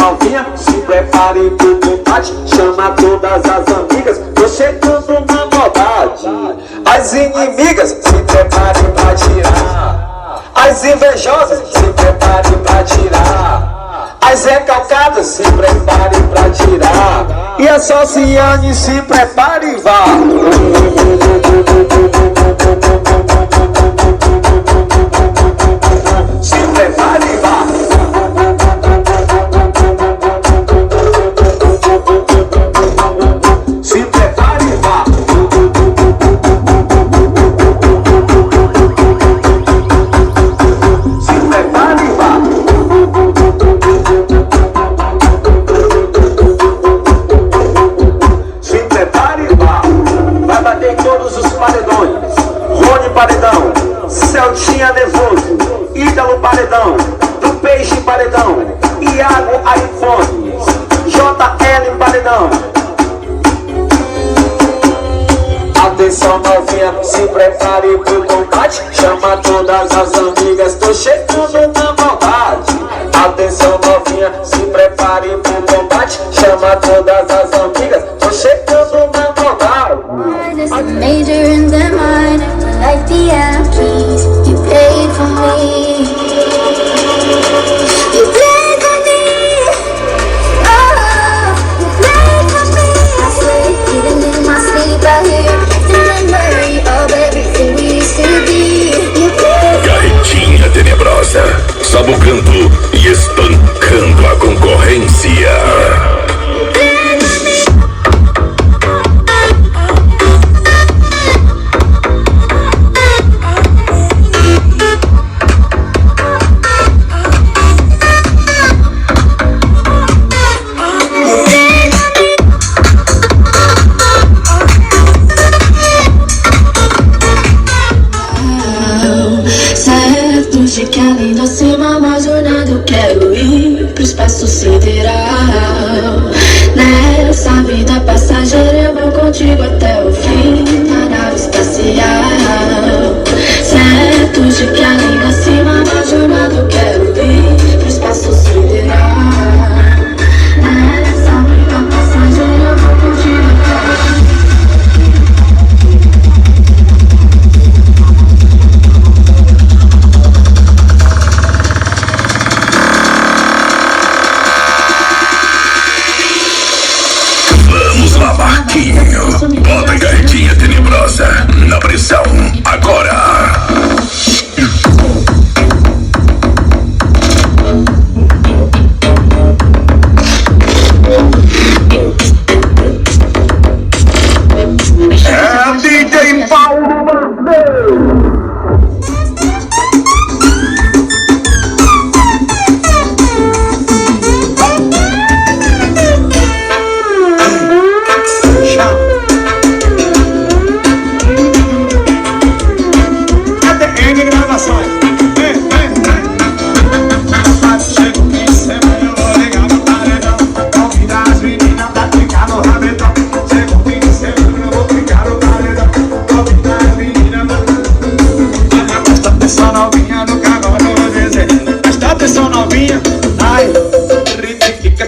novinha, se prepare pro combate. Chama todas as amigas, tô chegando na maldade. As inimigas, se preparem pra tirar. As invejosas, se preparem pra tirar. As recalcadas, se preparem pra tirar. E a Sociane, se prepare e vá. Se prepare e vá. Se prepare e vá. Se prepare e vá. Se prepare e vá. Vai bater em todos os paredões. Rony Paredão, Celtinha Nervoso, Ítalo Paredão, do Peixe Paredão, Iago iPhone, JL Paredão. Atenção novinha, se prepare pro combate. Chama todas as amigas, tô chegando na maldade. Atenção novinha, se prepare pro combate. Chama todas as amigas, tô chegando na maldade. Major in the minor, like the Yankees. You played for me. You played for me. Oh, you played for me. I sleep, even in my sleep, I hear the memory of everything we used to be. You played. Carretinha tenebrosa, sabugando e espancando a concorrência. De que além da cima, uma jornada eu quero ir pro espaço sideral. Nessa vida passageira eu vou contigo até o fim na nave espacial. Certo de que além da cima, uma jornada eu quero ir pro espaço sideral. Nessa vida passageira eu vou contigo até o fim. Marquinho, bota a carretinha tenebrosa na pressão agora. É DJ Paulo Marcelo. Ai, fica,